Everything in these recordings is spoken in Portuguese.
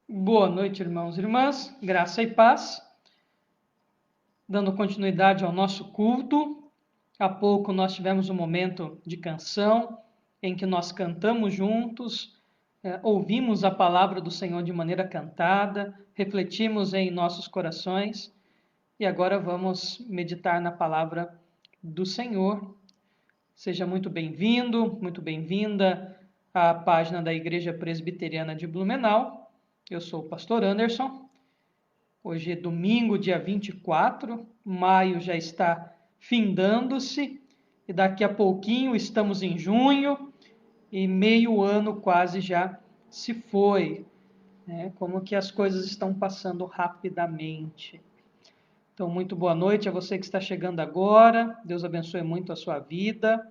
Boa noite, irmãos e irmãs, graça e paz. Dando continuidade ao nosso culto, há pouco nós tivemos um momento de canção em que nós cantamos juntos, ouvimos a palavra do Senhor de maneira cantada, refletimos em nossos corações e agora vamos meditar na palavra do Senhor. Seja muito bem-vindo, muito bem-vinda à página da Igreja Presbiteriana de Blumenau. Eu sou o pastor Anderson. Hoje é domingo, dia 24, maio já está findando-se e daqui a pouquinho estamos em junho e meio ano quase já se foi, né? Como que as coisas estão passando rapidamente. Então, muito boa noite a você que está chegando agora. Deus abençoe muito a sua vida.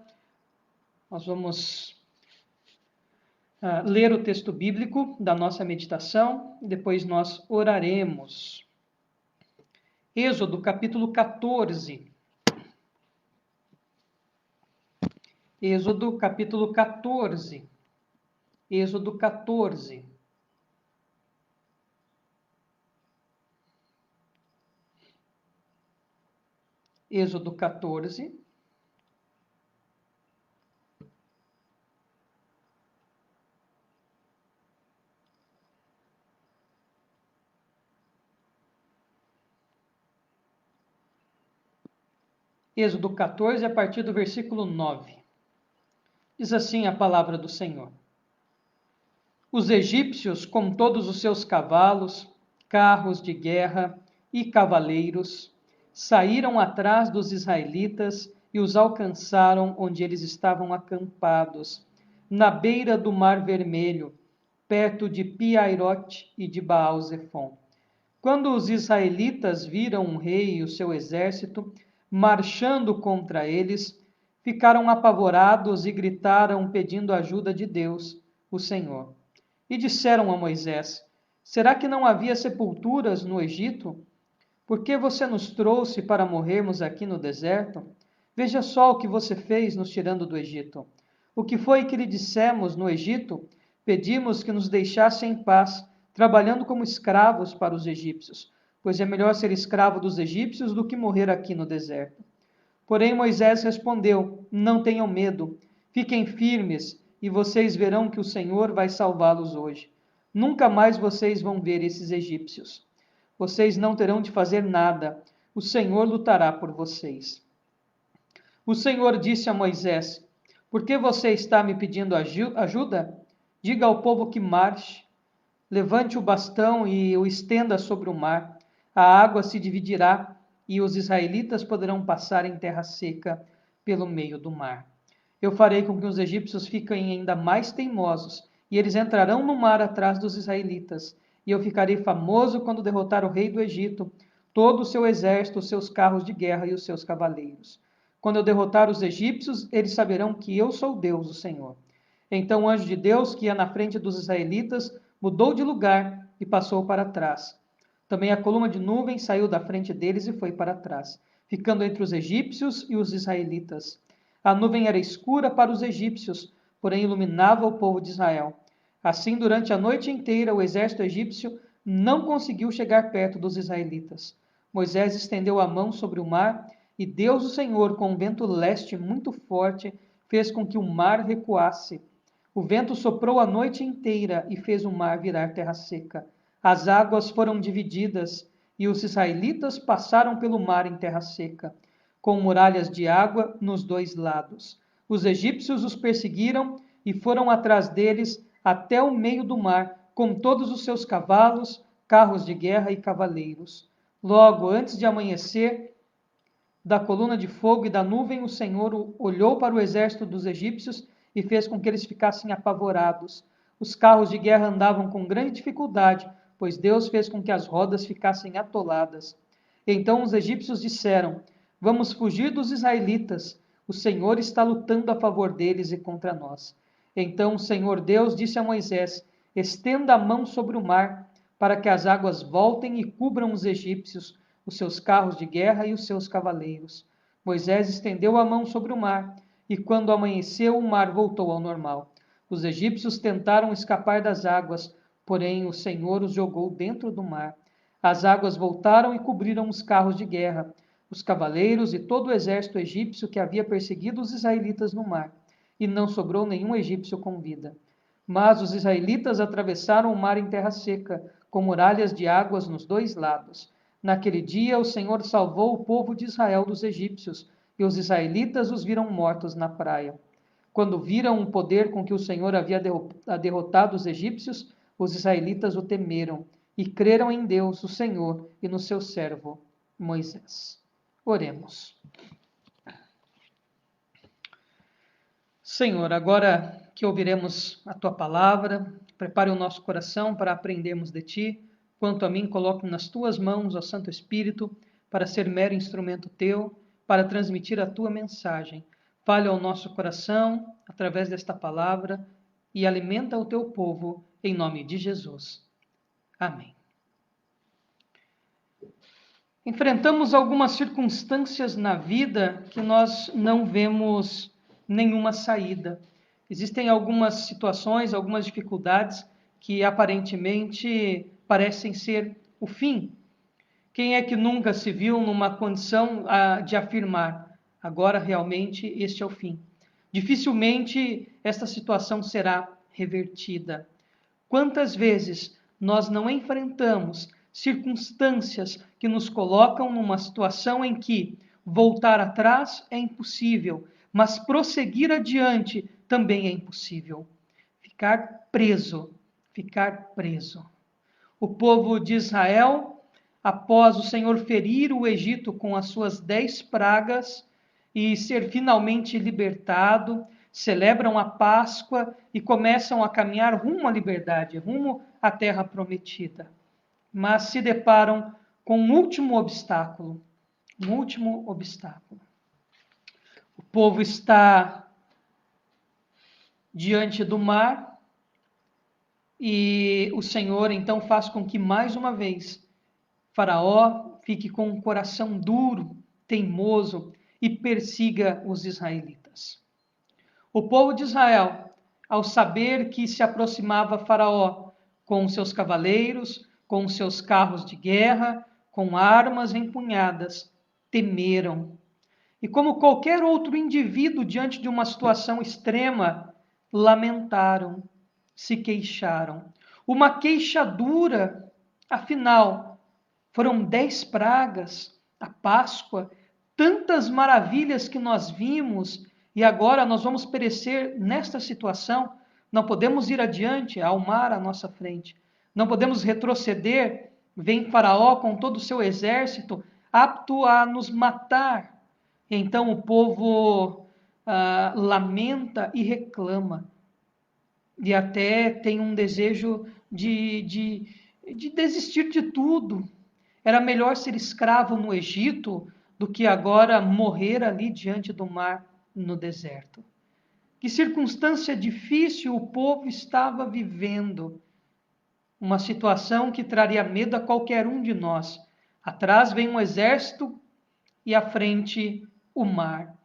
Nós vamos ler o texto bíblico da nossa meditação e depois nós oraremos. Êxodo, capítulo 14. Êxodo, capítulo 14. Êxodo 14. Êxodo 14. Êxodo 14, a partir do versículo 9. Diz assim a palavra do Senhor: Os egípcios, com todos os seus cavalos, carros de guerra e cavaleiros, saíram atrás dos israelitas e os alcançaram onde eles estavam acampados, na beira do Mar Vermelho, perto de Pi-Hairote e de Baal-Zefon. Quando os israelitas viram o rei e o seu exército marchando contra eles, ficaram apavorados e gritaram pedindo ajuda de Deus, o Senhor. E disseram a Moisés: Será que não havia sepulturas no Egito? Por que você nos trouxe para morrermos aqui no deserto? Veja só o que você fez nos tirando do Egito. O que foi que lhe dissemos no Egito? Pedimos que nos deixasse em paz, trabalhando como escravos para os egípcios, pois é melhor ser escravo dos egípcios do que morrer aqui no deserto. Porém Moisés respondeu: Não tenham medo, fiquem firmes, e vocês verão que o Senhor vai salvá-los hoje. Nunca mais vocês vão ver esses egípcios. Vocês não terão de fazer nada, o Senhor lutará por vocês. O Senhor disse a Moisés: Por que você está me pedindo ajuda? Diga ao povo que marche. Levante o bastão e o estenda sobre o mar. A água se dividirá e os israelitas poderão passar em terra seca pelo meio do mar. Eu farei com que os egípcios fiquem ainda mais teimosos, e eles entrarão no mar atrás dos israelitas. E eu ficarei famoso quando derrotar o rei do Egito, todo o seu exército, os seus carros de guerra e os seus cavaleiros. Quando eu derrotar os egípcios, eles saberão que eu sou Deus, o Senhor. Então o anjo de Deus, que ia na frente dos israelitas, mudou de lugar e passou para trás. Também a coluna de nuvem saiu da frente deles e foi para trás, ficando entre os egípcios e os israelitas. A nuvem era escura para os egípcios, porém iluminava o povo de Israel. Assim, durante a noite inteira, o exército egípcio não conseguiu chegar perto dos israelitas. Moisés estendeu a mão sobre o mar, e Deus, o Senhor, com um vento leste muito forte, fez com que o mar recuasse. O vento soprou a noite inteira e fez o mar virar terra seca. As águas foram divididas, e os israelitas passaram pelo mar em terra seca, com muralhas de água nos dois lados. Os egípcios os perseguiram e foram atrás deles até o meio do mar, com todos os seus cavalos, carros de guerra e cavaleiros. Logo, antes de amanhecer, da coluna de fogo e da nuvem, o Senhor olhou para o exército dos egípcios e fez com que eles ficassem apavorados. Os carros de guerra andavam com grande dificuldade, pois Deus fez com que as rodas ficassem atoladas. Então os egípcios disseram: Vamos fugir dos israelitas. O Senhor está lutando a favor deles e contra nós. Então o Senhor Deus disse a Moisés: Estenda a mão sobre o mar, para que as águas voltem e cubram os egípcios, os seus carros de guerra e os seus cavaleiros. Moisés estendeu a mão sobre o mar, e quando amanheceu, o mar voltou ao normal. Os egípcios tentaram escapar das águas, Porém, o Senhor os jogou dentro do mar. As águas voltaram e cobriram os carros de guerra, os cavaleiros e todo o exército egípcio que havia perseguido os israelitas no mar. E não sobrou nenhum egípcio com vida. Mas os israelitas atravessaram o mar em terra seca, com muralhas de águas nos dois lados. Naquele dia, o Senhor salvou o povo de Israel dos egípcios, e os israelitas os viram mortos na praia. Quando viram o poder com que o Senhor havia derrotado os egípcios, os israelitas o temeram e creram em Deus, o Senhor, e no seu servo Moisés. Oremos. Senhor, agora que ouviremos a tua palavra, prepare o nosso coração para aprendermos de ti. Quanto a mim, coloco nas tuas mãos, ó Santo Espírito, para ser mero instrumento teu, para transmitir a tua mensagem. Fale ao nosso coração através desta palavra e alimenta o teu povo, em nome de Jesus. Amém. Enfrentamos algumas circunstâncias na vida que nós não vemos nenhuma saída. Existem algumas situações, algumas dificuldades que aparentemente parecem ser o fim. Quem é que nunca se viu numa condição de afirmar, agora realmente este é o fim? Dificilmente esta situação será revertida. Quantas vezes nós não enfrentamos circunstâncias que nos colocam numa situação em que voltar atrás é impossível, mas prosseguir adiante também é impossível. Ficar preso. O povo de Israel, após o Senhor ferir o Egito com as suas 10 pragas e ser finalmente libertado, celebram a Páscoa e começam a caminhar rumo à liberdade, rumo à terra prometida. Mas se deparam com um último obstáculo. O povo está diante do mar e o Senhor então faz com que mais uma vez Faraó fique com um coração duro, teimoso e persiga os israelitas. O povo de Israel, ao saber que se aproximava Faraó com seus cavaleiros, com seus carros de guerra, com armas empunhadas, temeram. E como qualquer outro indivíduo diante de uma situação extrema, lamentaram, se queixaram. Uma queixa dura, afinal, foram 10 pragas, a Páscoa, tantas maravilhas que nós vimos e agora nós vamos perecer nesta situação. Não podemos ir adiante, há o mar à nossa frente. Não podemos retroceder. Vem Faraó com todo o seu exército, apto a nos matar. Então o povo lamenta e reclama. E até tem um desejo de desistir de tudo. Era melhor ser escravo no Egito do que agora morrer ali diante do mar no deserto. Que circunstância difícil o povo estava vivendo. Uma situação que traria medo a qualquer um de nós. Atrás vem um exército e à frente o mar.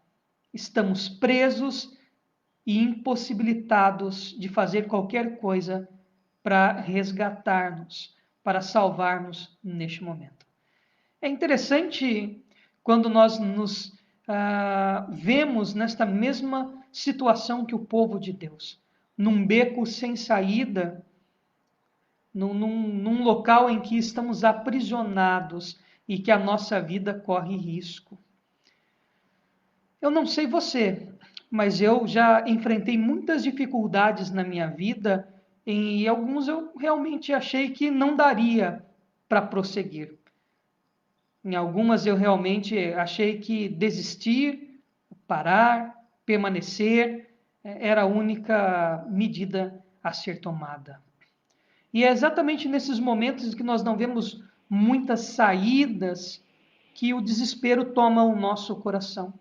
Estamos presos e impossibilitados de fazer qualquer coisa para resgatar-nos, para salvar-nos neste momento. É interessante quando nós nos vemos nesta mesma situação que o povo de Deus, num beco sem saída, num local em que estamos aprisionados e que a nossa vida corre risco. Eu não sei você, mas eu já enfrentei muitas dificuldades na minha vida e alguns eu realmente achei que não daria para prosseguir. Em algumas eu realmente achei que desistir, parar, permanecer era a única medida a ser tomada. E é exatamente nesses momentos que nós não vemos muitas saídas que o desespero toma o nosso coração.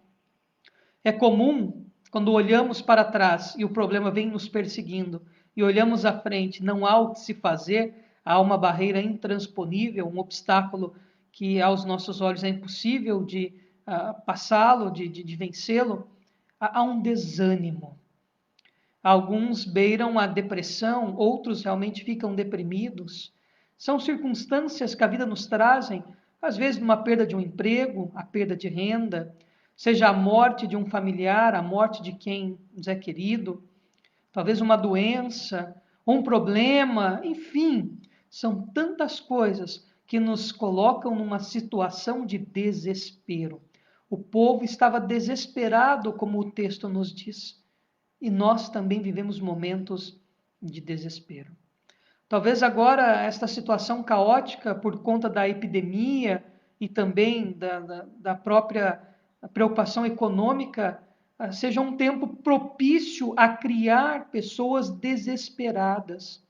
É comum, quando olhamos para trás e o problema vem nos perseguindo, e olhamos à frente, não há o que se fazer, há uma barreira intransponível, um obstáculo que aos nossos olhos é impossível de passá-lo, de vencê-lo, há um desânimo. Alguns beiram a depressão, outros realmente ficam deprimidos. São circunstâncias que a vida nos trazem, às vezes uma perda de um emprego, a perda de renda, seja a morte de um familiar, a morte de quem nos é querido, talvez uma doença, um problema, enfim, são tantas coisas que nos colocam numa situação de desespero. O povo estava desesperado, como o texto nos diz, e nós também vivemos momentos de desespero. Talvez agora esta situação caótica por conta da epidemia e também da própria preocupação econômica seja um tempo propício a criar pessoas desesperadas.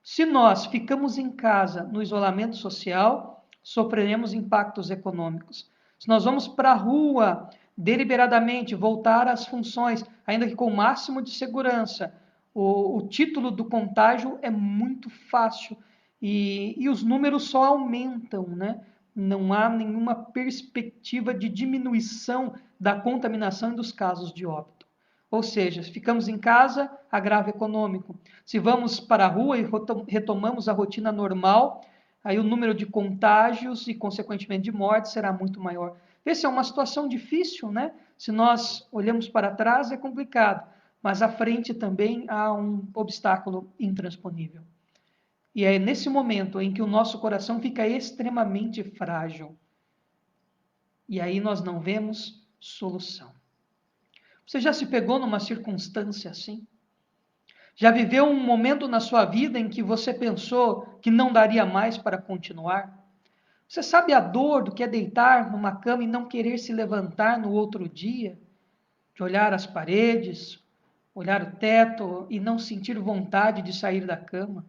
Se nós ficamos em casa no isolamento social, sofreremos impactos econômicos. Se nós vamos para a rua deliberadamente, voltar às funções, ainda que com o máximo de segurança, o título do contágio é muito fácil e os números só aumentam, né? Não há nenhuma perspectiva de diminuição da contaminação e dos casos de óbito. Ou seja, se ficamos em casa, agravo econômico. Se vamos para a rua e retomamos a rotina normal, aí o número de contágios e, consequentemente, de mortes será muito maior. Essa é uma situação difícil, né? Se nós olhamos para trás, é complicado, mas à frente também há um obstáculo intransponível. E é nesse momento em que o nosso coração fica extremamente frágil. E aí nós não vemos solução. Você já se pegou numa circunstância assim? Já viveu um momento na sua vida em que você pensou que não daria mais para continuar? Você sabe a dor do que é deitar numa cama e não querer se levantar no outro dia? De olhar as paredes, olhar o teto e não sentir vontade de sair da cama?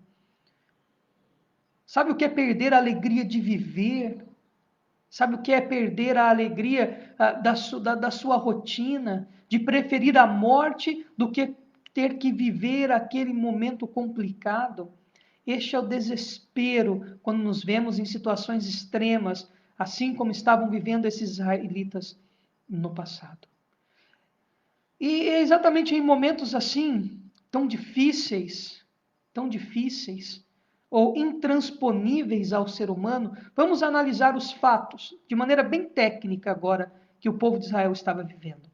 Sabe o que é perder a alegria de viver? Sabe o que é perder a alegria da sua rotina? De preferir a morte do que ter que viver aquele momento complicado? Este é o desespero quando nos vemos em situações extremas, assim como estavam vivendo esses israelitas no passado. E é exatamente em momentos assim, tão difíceis, ou intransponíveis ao ser humano, vamos analisar os fatos, de maneira bem técnica agora, que o povo de Israel estava vivendo.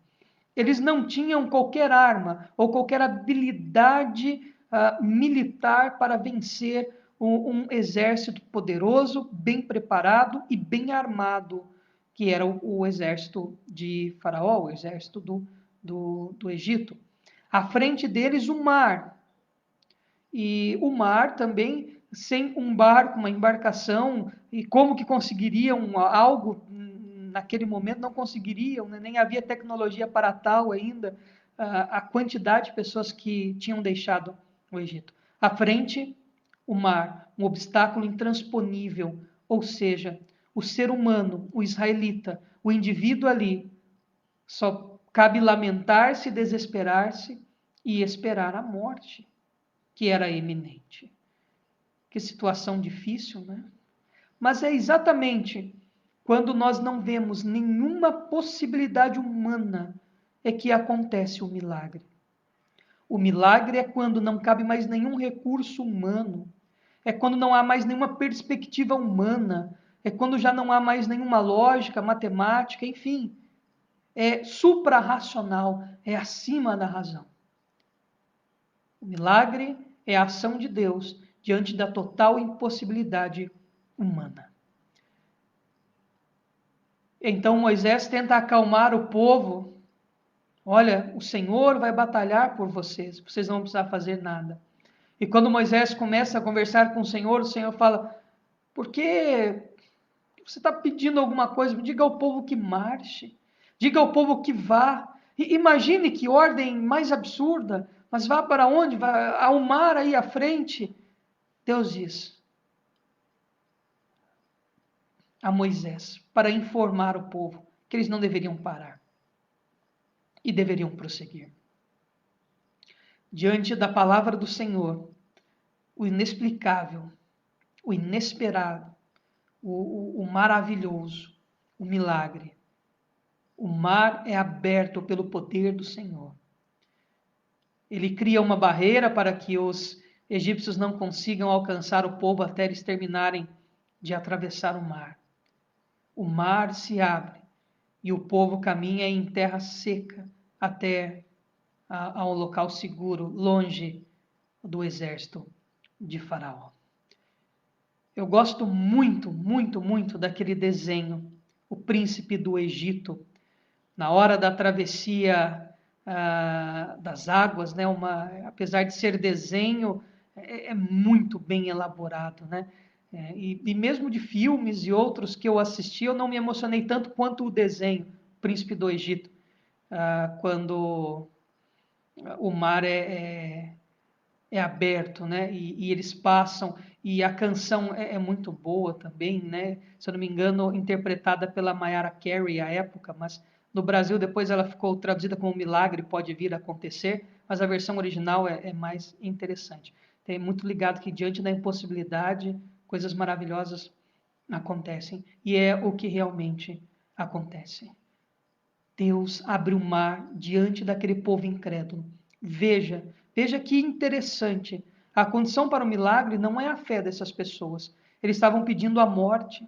Eles não tinham qualquer arma ou qualquer habilidade militar para vencer um exército poderoso, bem preparado e bem armado, que era o exército de Faraó, o exército do Egito. À frente deles, o mar. E o mar também, sem um barco, uma embarcação, e como que conseguiriam algo naquele momento? Não conseguiriam, né? Nem havia tecnologia para tal ainda, a quantidade de pessoas que tinham deixado o Egito. À frente, o mar, um obstáculo intransponível, ou seja, o ser humano, o israelita, o indivíduo ali, só cabe lamentar-se, desesperar-se e esperar a morte, que era iminente. Que situação difícil, né? Mas é exatamente quando nós não vemos nenhuma possibilidade humana é que acontece o milagre. O milagre é quando não cabe mais nenhum recurso humano, é quando não há mais nenhuma perspectiva humana, é quando já não há mais nenhuma lógica, matemática, enfim, é suprarracional, é acima da razão. O milagre é a ação de Deus diante da total impossibilidade humana. Então Moisés tenta acalmar o povo. Olha, o Senhor vai batalhar por vocês, vocês não vão precisar fazer nada. E quando Moisés começa a conversar com o Senhor fala, por que você está pedindo alguma coisa? Diga ao povo que marche, diga ao povo que vá. E imagine que ordem mais absurda, mas vá para onde? Vá ao mar aí à frente. Deus diz a Moisés para informar o povo que eles não deveriam parar e deveriam prosseguir. Diante da palavra do Senhor, o inexplicável, o inesperado, o maravilhoso, o milagre. O mar é aberto pelo poder do Senhor. Ele cria uma barreira para que os egípcios não consigam alcançar o povo até eles terminarem de atravessar o mar. O mar se abre e o povo caminha em terra seca até a um local seguro, longe do exército de Faraó. Eu gosto muito, muito, muito daquele desenho, O Príncipe do Egito, na hora da travessia das águas, né? Apesar de ser desenho, é muito bem elaborado, né? E mesmo de filmes e outros que eu assisti, eu não me emocionei tanto quanto o desenho, Príncipe do Egito, quando o mar é aberto, né? E eles passam, e a canção é muito boa também, né? Se eu não me engano, interpretada pela Mariah Carey à época, mas no Brasil depois ela ficou traduzida como Milagre Pode Vir a Acontecer, mas a versão original é mais interessante. Tem muito ligado que diante da impossibilidade, coisas maravilhosas acontecem, e é o que realmente acontece. Deus abre o mar diante daquele povo incrédulo. Veja que interessante. A condição para o milagre não é a fé dessas pessoas. Eles estavam pedindo a morte,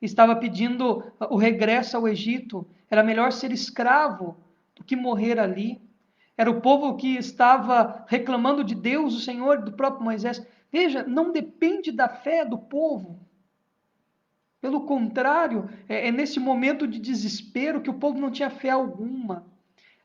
estavam pedindo o regresso ao Egito. Era melhor ser escravo do que morrer ali. Era o povo que estava reclamando de Deus, o Senhor, do próprio Moisés. Veja, não depende da fé do povo. Pelo contrário, é nesse momento de desespero que o povo não tinha fé alguma.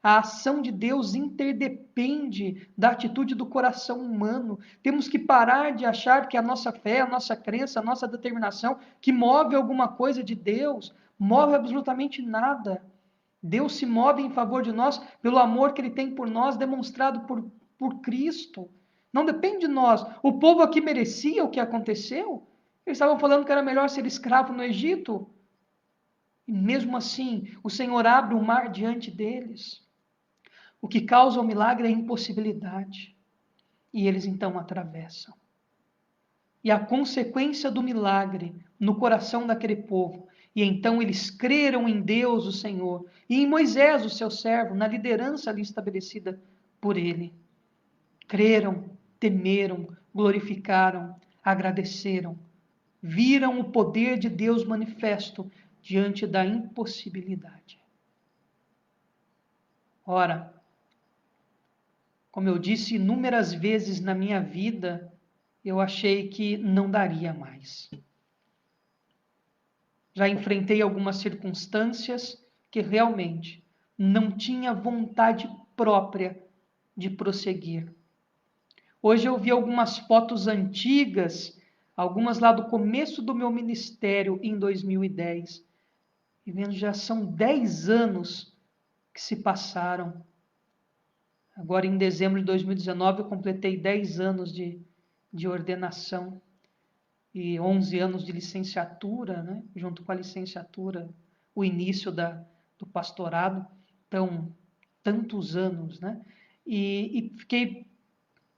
A ação de Deus interdepende da atitude do coração humano. Temos que parar de achar que a nossa fé, a nossa crença, a nossa determinação, que move alguma coisa de Deus, move absolutamente nada. Deus se move em favor de nós pelo amor que Ele tem por nós, demonstrado por Cristo. Não depende de nós. O povo aqui merecia o que aconteceu? Eles estavam falando que era melhor ser escravo no Egito. E mesmo assim, o Senhor abre o mar diante deles. O que causa o milagre é a impossibilidade. E eles então atravessam. E a consequência do milagre no coração daquele povo. E então eles creram em Deus, o Senhor, e em Moisés, o seu servo, na liderança ali estabelecida por ele. Creram, temeram, glorificaram, agradeceram. Viram o poder de Deus manifesto diante da impossibilidade. Ora, como eu disse inúmeras vezes na minha vida, eu achei que não daria mais. Já enfrentei algumas circunstâncias que realmente não tinha vontade própria de prosseguir. Hoje eu vi algumas fotos antigas, algumas lá do começo do meu ministério em 2010. E vendo, já são 10 anos que se passaram. Agora, em dezembro de 2019, eu completei 10 anos de ordenação e 11 anos de licenciatura, né? Junto com a licenciatura, o início do pastorado. Então, tantos anos, né? E fiquei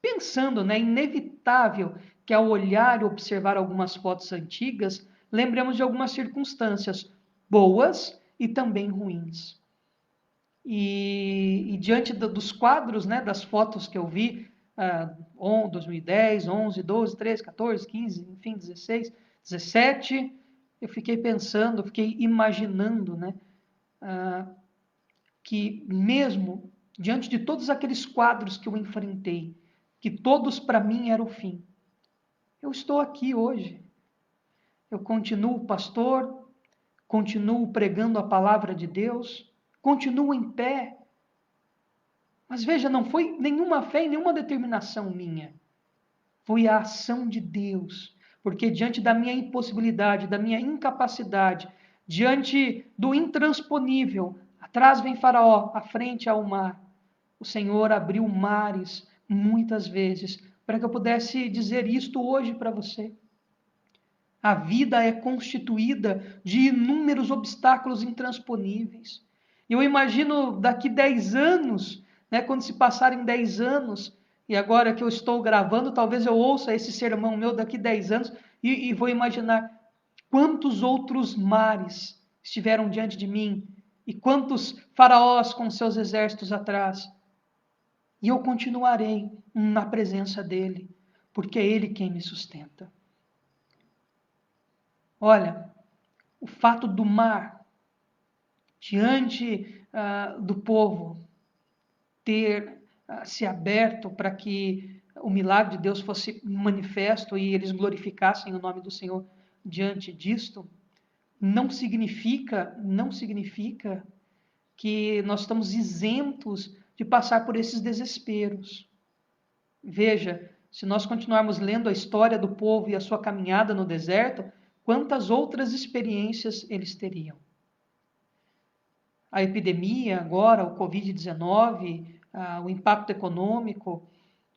pensando, né? Inevitável que ao olhar e observar algumas fotos antigas, lembremos de algumas circunstâncias boas e também ruins. E diante dos quadros, né, das fotos que eu vi, 2010, 11, 12, 13, 14, 15, enfim, 16, 17, eu fiquei pensando, fiquei imaginando, né, que mesmo diante de todos aqueles quadros que eu enfrentei, que todos para mim eram o fim, eu estou aqui hoje. Eu continuo pastor, continuo pregando a palavra de Deus, continuo em pé. Mas veja, não foi nenhuma fé e nenhuma determinação minha. Foi a ação de Deus. Porque diante da minha impossibilidade, da minha incapacidade, diante do intransponível, atrás vem Faraó, à frente há o mar. O Senhor abriu mares muitas vezes para que eu pudesse dizer isto hoje para você. A vida é constituída de inúmeros obstáculos intransponíveis. E eu imagino daqui 10 anos, né, quando se passarem 10 anos, e agora que eu estou gravando, talvez eu ouça esse sermão meu daqui 10 anos e vou imaginar quantos outros mares estiveram diante de mim e quantos faraós com seus exércitos atrás. E eu continuarei na presença dele, porque é ele quem me sustenta. Olha, o fato do mar diante do povo ter se aberto para que o milagre de Deus fosse manifesto e eles glorificassem o nome do Senhor diante disto, não significa que nós estamos isentos de passar por esses desesperos. Veja, se nós continuarmos lendo a história do povo e a sua caminhada no deserto, quantas outras experiências eles teriam. A epidemia agora, o Covid-19, o impacto econômico,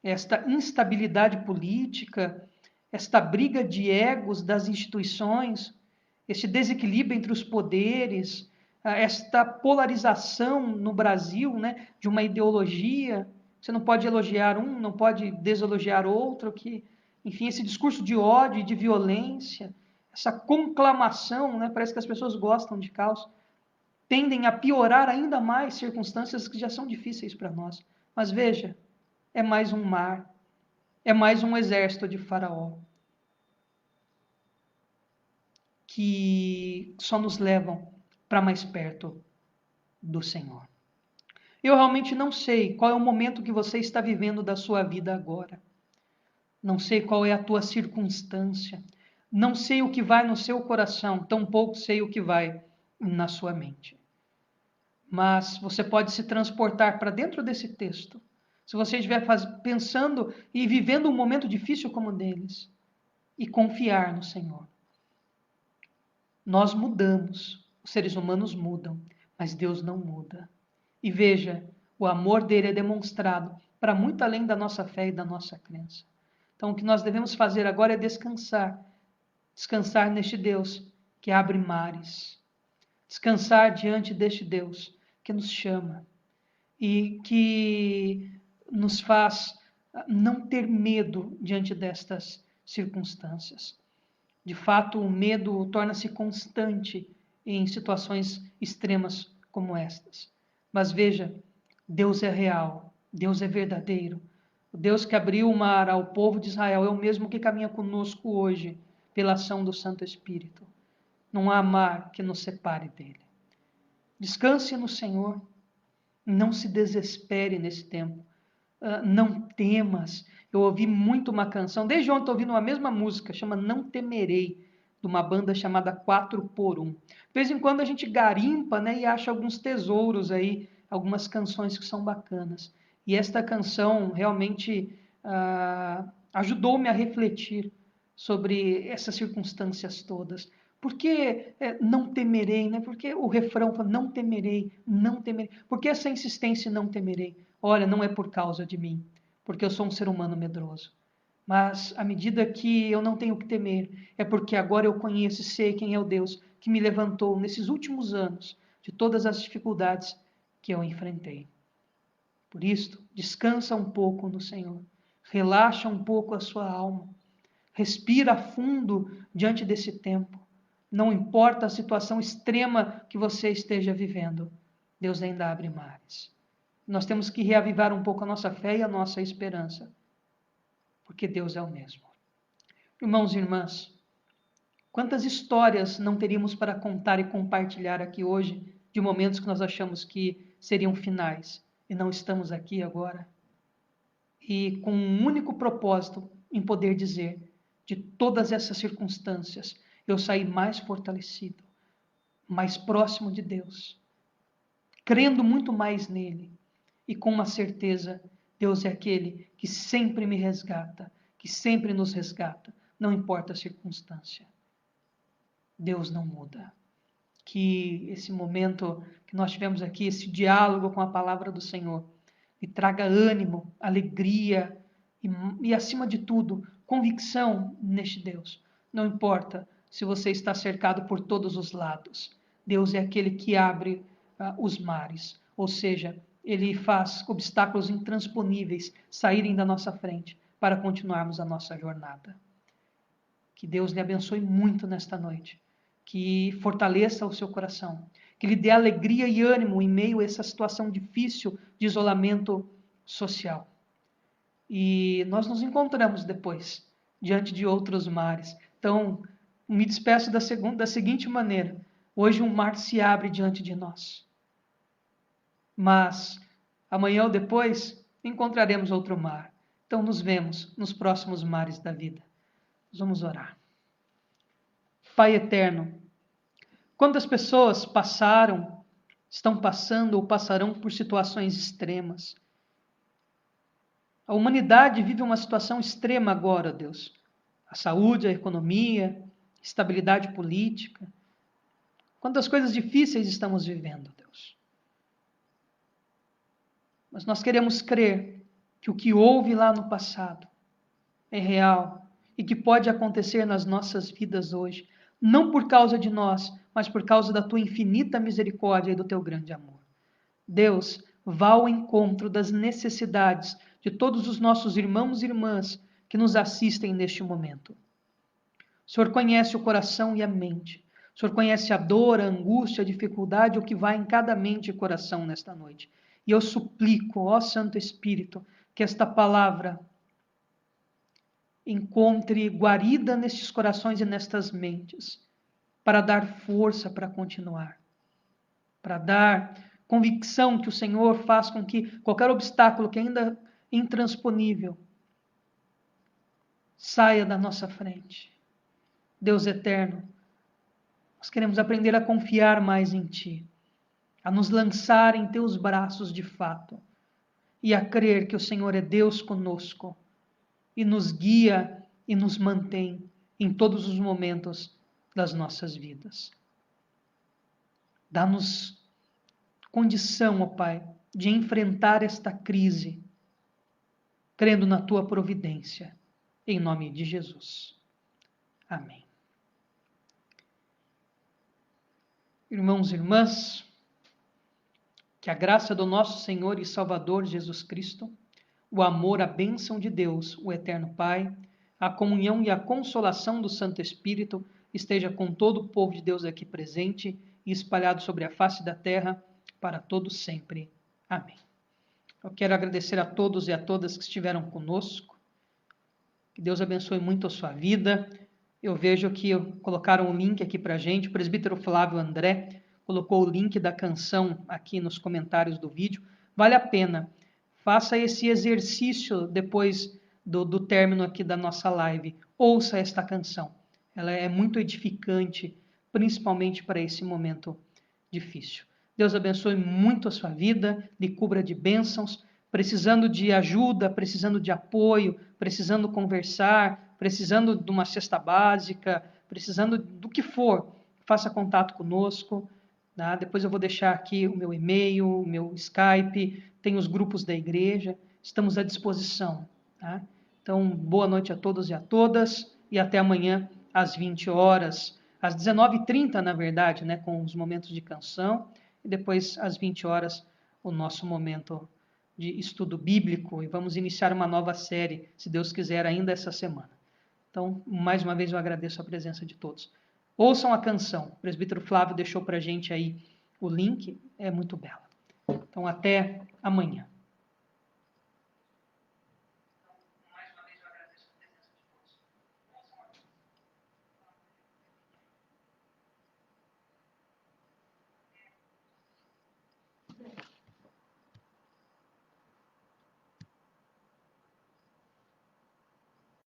esta instabilidade política, esta briga de egos das instituições, este desequilíbrio entre os poderes, esta polarização no Brasil, né, de uma ideologia. Você não pode elogiar um, não pode deselogiar outro, enfim, esse discurso de ódio e de violência, essa conclamação, né, parece que as pessoas gostam de caos, tendem a piorar ainda mais circunstâncias que já são difíceis para nós. Mas veja, é mais um mar, é mais um exército de Faraó, que só nos levam para mais perto do Senhor. Eu realmente não sei qual é o momento que você está vivendo da sua vida agora. Não sei qual é a tua circunstância. Não sei o que vai no seu coração, tampouco sei o que vai na sua mente. Mas você pode se transportar para dentro desse texto. Se você estiver pensando e vivendo um momento difícil como o deles, e confiar no Senhor. Nós mudamos, os seres humanos mudam, mas Deus não muda. E veja, o amor dele é demonstrado para muito além da nossa fé e da nossa crença. Então, o que nós devemos fazer agora é descansar. Descansar neste Deus que abre mares. Descansar diante deste Deus que nos chama e que nos faz não ter medo diante destas circunstâncias. De fato, o medo torna-se constante em situações extremas como estas. Mas veja, Deus é real, Deus é verdadeiro. O Deus que abriu o mar ao povo de Israel é o mesmo que caminha conosco hoje pela ação do Santo Espírito. Não há mar que nos separe dele. Descanse no Senhor. Não se desespere nesse tempo. Não temas. Eu ouvi muito uma canção, desde ontem estou ouvindo a mesma música, chama Não Temerei, de uma banda chamada 4x1. De vez em quando a gente garimpa, né, e acha alguns tesouros aí, algumas canções que são bacanas. E esta canção realmente ajudou-me a refletir sobre essas circunstâncias todas. Por que não temerei, né? Porque o refrão fala, não temerei, não temerei. Por que essa insistência em não temerei? Olha, não é por causa de mim, porque eu sou um ser humano medroso. Mas à medida que eu não tenho que temer, é porque agora eu conheço e sei quem é o Deus que me levantou nesses últimos anos de todas as dificuldades que eu enfrentei. Por isso, descansa um pouco no Senhor, relaxa um pouco a sua alma, respira fundo diante desse tempo. Não importa a situação extrema que você esteja vivendo, Deus ainda abre mares. Nós temos que reavivar um pouco a nossa fé e a nossa esperança, porque Deus é o mesmo. Irmãos e irmãs, quantas histórias não teríamos para contar e compartilhar aqui hoje, de momentos que nós achamos que seriam finais, e não estamos aqui agora, e com um único propósito em poder dizer, de todas essas circunstâncias, eu saí mais fortalecido, mais próximo de Deus, crendo muito mais nele, e com uma certeza, Deus é aquele que sempre me resgata, que sempre nos resgata, não importa a circunstância. Deus não muda. Que esse momento que nós tivemos aqui, esse diálogo com a palavra do Senhor, lhe traga ânimo, alegria e acima de tudo, convicção neste Deus. Não importa se você está cercado por todos os lados. Deus é aquele que abre os mares, ou seja, ele faz obstáculos intransponíveis saírem da nossa frente para continuarmos a nossa jornada. Que Deus lhe abençoe muito nesta noite, que fortaleça o seu coração, que lhe dê alegria e ânimo em meio a essa situação difícil de isolamento social. E nós nos encontramos depois, diante de outros mares. Então, me despeço da seguinte maneira: hoje um mar se abre diante de nós. Mas amanhã ou depois encontraremos outro mar. Então nos vemos nos próximos mares da vida. Vamos orar. Pai eterno, quantas pessoas passaram, estão passando ou passarão por situações extremas. A humanidade vive uma situação extrema agora, Deus. A saúde, a economia, estabilidade política. Quantas coisas difíceis estamos vivendo, Deus. Mas nós queremos crer que o que houve lá no passado é real e que pode acontecer nas nossas vidas hoje, não por causa de nós, mas por causa da tua infinita misericórdia e do teu grande amor. Deus, vá ao encontro das necessidades de todos os nossos irmãos e irmãs que nos assistem neste momento. O Senhor conhece o coração e a mente. O Senhor conhece a dor, a angústia, a dificuldade, o que vai em cada mente e coração nesta noite. E eu suplico, ó Santo Espírito, que esta palavra encontre guarida nestes corações e nestas mentes, para dar força para continuar, para dar convicção que o Senhor faz com que qualquer obstáculo que ainda é intransponível saia da nossa frente. Deus eterno, nós queremos aprender a confiar mais em Ti, a nos lançar em Teus braços de fato e a crer que o Senhor é Deus conosco e nos guia e nos mantém em todos os momentos das nossas vidas. Dá-nos condição, ó Pai, de enfrentar esta crise, crendo na Tua providência, em nome de Jesus. Amém. Irmãos e irmãs, que a graça do nosso Senhor e Salvador Jesus Cristo, o amor, a bênção de Deus, o eterno Pai, a comunhão e a consolação do Santo Espírito esteja com todo o povo de Deus aqui presente e espalhado sobre a face da terra para todos sempre. Amém. Eu quero agradecer a todos e a todas que estiveram conosco. Que Deus abençoe muito a sua vida. Eu vejo que colocaram um link aqui para a gente. O presbítero Flávio André colocou o link da canção aqui nos comentários do vídeo. Vale a pena. Faça esse exercício depois do término aqui da nossa live. Ouça esta canção. Ela é muito edificante, principalmente para esse momento difícil. Deus abençoe muito a sua vida, lhe cubra de bênçãos. Precisando de ajuda, precisando de apoio, precisando conversar, precisando de uma cesta básica, precisando do que for, faça contato conosco. Tá? Depois eu vou deixar aqui o meu e-mail, o meu Skype, tem os grupos da igreja, estamos à disposição. Tá? Então, boa noite a todos e a todas, e até amanhã às 20 horas, às 19h30, na verdade, né, com os momentos de canção, e depois às 20 horas o nosso momento de estudo bíblico, e vamos iniciar uma nova série, se Deus quiser, ainda essa semana. Então, mais uma vez eu agradeço a presença de todos. Ouçam a canção, o presbítero Flávio deixou para a gente aí o link, é muito bela. Então, até amanhã.